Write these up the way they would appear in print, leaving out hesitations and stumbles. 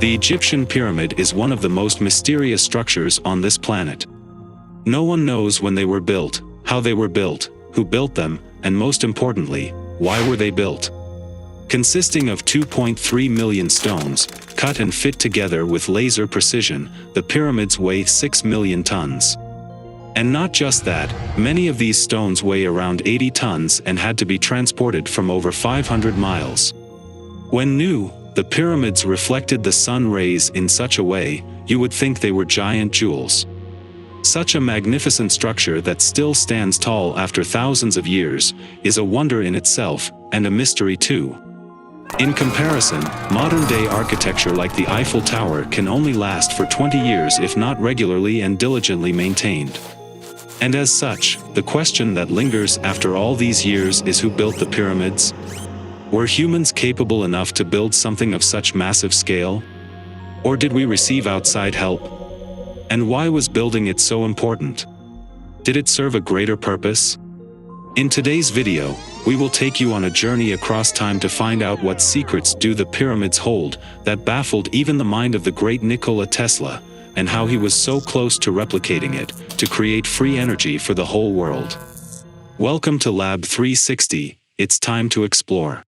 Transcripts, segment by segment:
The Egyptian pyramid is one of the most mysterious structures on this planet. No one knows when they were built, how they were built, who built them, and most importantly, why were they built. Consisting of 2.3 million stones, cut and fit together with laser precision, the pyramids weigh 6 million tons. And not just that, many of these stones weigh around 80 tons and had to be transported from over 500 miles. When new, the pyramids reflected the sun rays in such a way, you would think they were giant jewels. Such a magnificent structure that still stands tall after thousands of years, is a wonder in itself, and a mystery too. In comparison, modern-day architecture like the Eiffel Tower can only last for 20 years if not regularly and diligently maintained. And as such, the question that lingers after all these years is who built the pyramids? Were humans capable enough to build something of such massive scale? Or did we receive outside help? And why was building it so important? Did it serve a greater purpose? In today's video, we will take you on a journey across time to find out what secrets do the pyramids hold that baffled even the mind of the great Nikola Tesla, and how he was so close to replicating it, to create free energy for the whole world. Welcome to Lab 360, it's time to explore.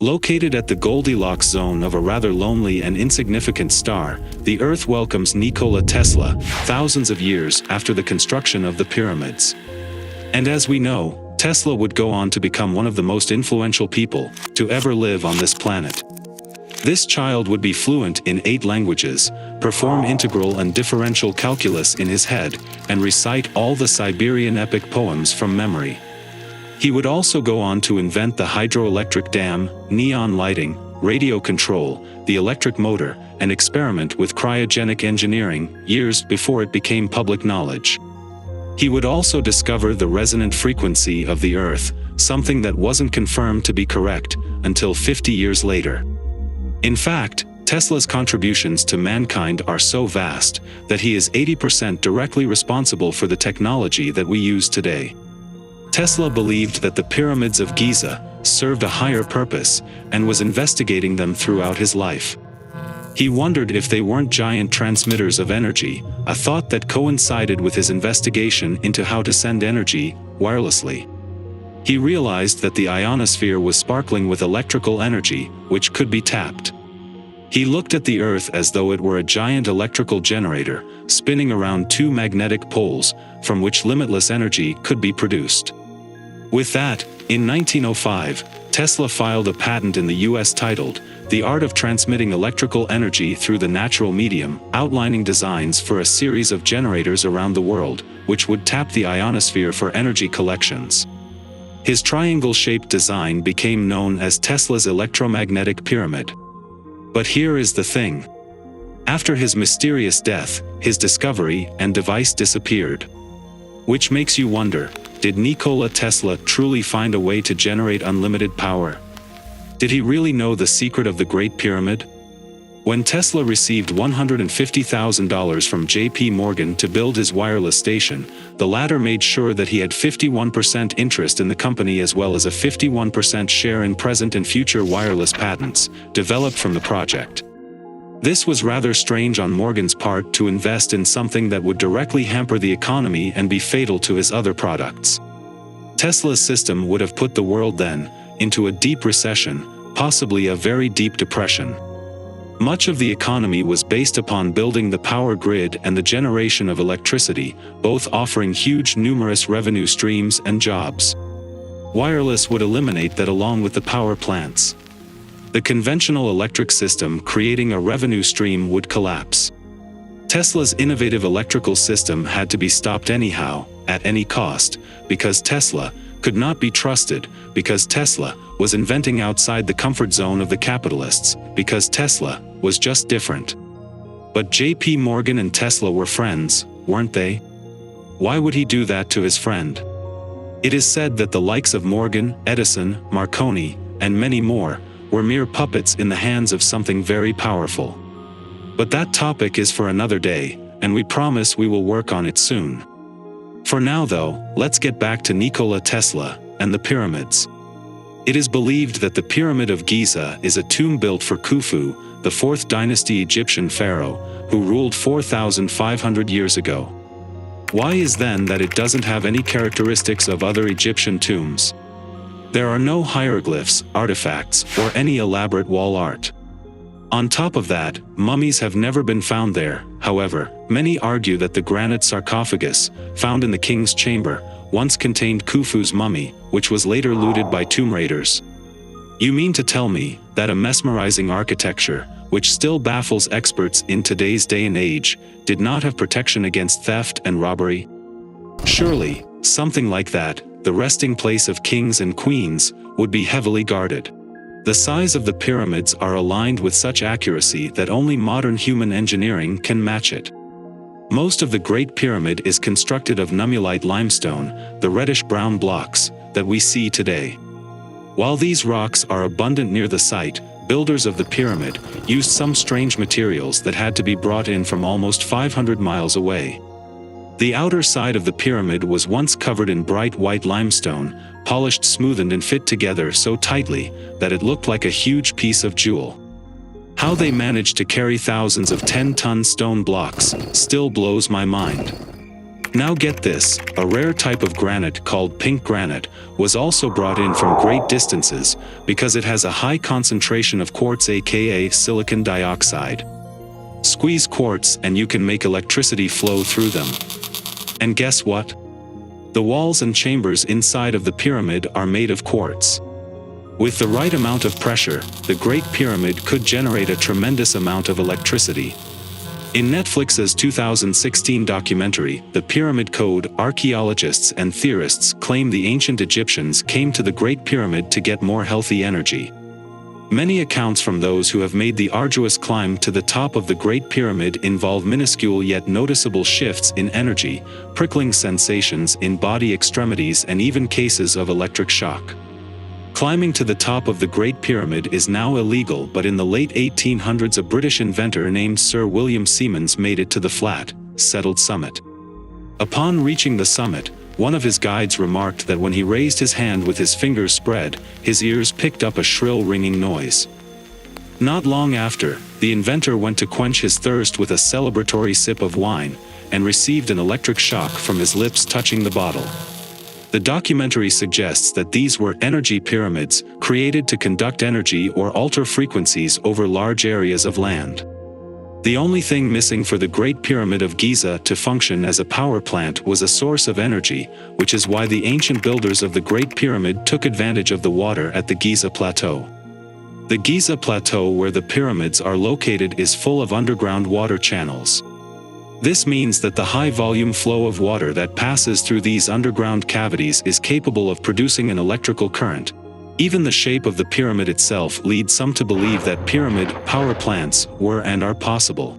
Located at the Goldilocks zone of a rather lonely and insignificant star, the Earth welcomes Nikola Tesla, thousands of years after the construction of the pyramids. And as we know, Tesla would go on to become one of the most influential people to ever live on this planet. This child would be fluent in 8 languages, perform integral and differential calculus in his head, and recite all the Siberian epic poems from memory. He would also go on to invent the hydroelectric dam, neon lighting, radio control, the electric motor, and experiment with cryogenic engineering years before it became public knowledge. He would also discover the resonant frequency of the Earth, something that wasn't confirmed to be correct until 50 years later. In fact, Tesla's contributions to mankind are so vast that he is 80% directly responsible for the technology that we use today. Tesla believed that the pyramids of Giza served a higher purpose and was investigating them throughout his life. He wondered if they weren't giant transmitters of energy, a thought that coincided with his investigation into how to send energy wirelessly. He realized that the ionosphere was sparkling with electrical energy, which could be tapped. He looked at the Earth as though it were a giant electrical generator, spinning around 2 magnetic poles, from which limitless energy could be produced. With that, in 1905, Tesla filed a patent in the US titled, "The Art of Transmitting Electrical Energy Through the Natural Medium," outlining designs for a series of generators around the world, which would tap the ionosphere for energy collections. His triangle-shaped design became known as Tesla's electromagnetic pyramid. But here is the thing. After his mysterious death, his discovery and device disappeared. Which makes you wonder, did Nikola Tesla truly find a way to generate unlimited power? Did he really know the secret of the Great Pyramid? When Tesla received $150,000 from J.P. Morgan to build his wireless station, the latter made sure that he had 51% interest in the company as well as a 51% share in present and future wireless patents, developed from the project. This was rather strange on Morgan's part to invest in something that would directly hamper the economy and be fatal to his other products. Tesla's system would have put the world then into a deep recession, possibly a very deep depression. Much of the economy was based upon building the power grid and the generation of electricity, both offering huge numerous revenue streams and jobs. Wireless would eliminate that along with the power plants. The conventional electric system creating a revenue stream would collapse. Tesla's innovative electrical system had to be stopped anyhow, at any cost, because Tesla could not be trusted, because Tesla was inventing outside the comfort zone of the capitalists, because Tesla was just different. But J.P. Morgan and Tesla were friends, weren't they? Why would he do that to his friend? It is said that the likes of Morgan, Edison, Marconi, and many more, were mere puppets in the hands of something very powerful. But that topic is for another day, and we promise we will work on it soon. For now though, let's get back to Nikola Tesla and the pyramids. It is believed that the Pyramid of Giza is a tomb built for Khufu, the 4th dynasty Egyptian pharaoh, who ruled 4,500 years ago. Why is then that it doesn't have any characteristics of other Egyptian tombs? There are no hieroglyphs, artifacts, or any elaborate wall art. On top of that, mummies have never been found there. However, many argue that the granite sarcophagus, found in the king's chamber, once contained Khufu's mummy, which was later looted by tomb raiders. You mean to tell me that a mesmerizing architecture, which still baffles experts in today's day and age, did not have protection against theft and robbery? Surely, something like that, the resting place of kings and queens, would be heavily guarded. The size of the pyramids are aligned with such accuracy that only modern human engineering can match it. Most of the Great Pyramid is constructed of nummulite limestone, the reddish-brown blocks that we see today. While these rocks are abundant near the site, builders of the pyramid used some strange materials that had to be brought in from almost 500 miles away. The outer side of the pyramid was once covered in bright white limestone, polished, smoothened and fit together so tightly that it looked like a huge piece of jewel. How they managed to carry thousands of 10-ton stone blocks still blows my mind. Now get this, a rare type of granite called pink granite was also brought in from great distances because it has a high concentration of quartz, aka silicon dioxide. Squeeze quartz and you can make electricity flow through them. And guess what? The walls and chambers inside of the pyramid are made of quartz. With the right amount of pressure, the Great Pyramid could generate a tremendous amount of electricity. In Netflix's 2016 documentary, The Pyramid Code, archaeologists and theorists claim the ancient Egyptians came to the Great Pyramid to get more healthy energy. Many accounts from those who have made the arduous climb to the top of the Great Pyramid involve minuscule yet noticeable shifts in energy, prickling sensations in body extremities and even cases of electric shock. Climbing to the top of the Great Pyramid is now illegal, but in the late 1800s a British inventor named Sir William Siemens made it to the flat, settled summit. Upon reaching the summit, one of his guides remarked that when he raised his hand with his fingers spread, his ears picked up a shrill ringing noise. Not long after, the inventor went to quench his thirst with a celebratory sip of wine, and received an electric shock from his lips touching the bottle. The documentary suggests that these were energy pyramids, created to conduct energy or alter frequencies over large areas of land. The only thing missing for the Great Pyramid of Giza to function as a power plant was a source of energy, which is why the ancient builders of the Great Pyramid took advantage of the water at the Giza Plateau. The Giza Plateau where the pyramids are located is full of underground water channels. This means that the high-volume flow of water that passes through these underground cavities is capable of producing an electrical current. Even the shape of the pyramid itself leads some to believe that pyramid power plants were and are possible.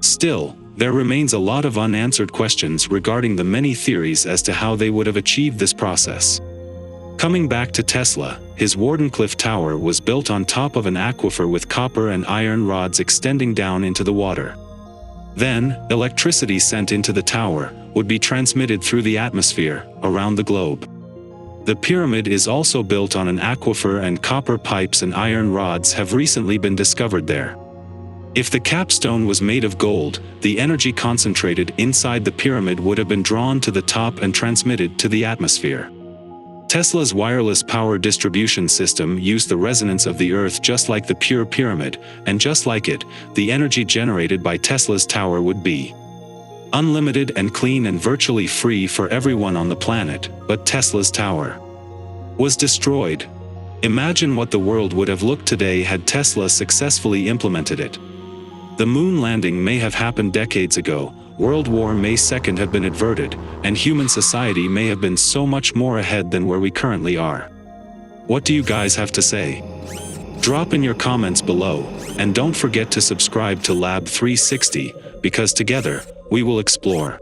Still, there remains a lot of unanswered questions regarding the many theories as to how they would have achieved this process. Coming back to Tesla, his Wardenclyffe Tower was built on top of an aquifer with copper and iron rods extending down into the water. Then, electricity sent into the tower would be transmitted through the atmosphere around the globe. The pyramid is also built on an aquifer, and copper pipes and iron rods have recently been discovered there. If the capstone was made of gold, the energy concentrated inside the pyramid would have been drawn to the top and transmitted to the atmosphere. Tesla's wireless power distribution system used the resonance of the Earth just like the pure pyramid, and just like it, the energy generated by Tesla's tower would be unlimited and clean and virtually free for everyone on the planet. But Tesla's tower was destroyed. Imagine what the world would have looked today had Tesla successfully implemented it. The moon landing may have happened decades ago, World War May 2nd have been averted, and human society may have been so much more ahead than where we currently are. What do you guys have to say? Drop in your comments below, and don't forget to subscribe to Lab 360, because together, we will explore.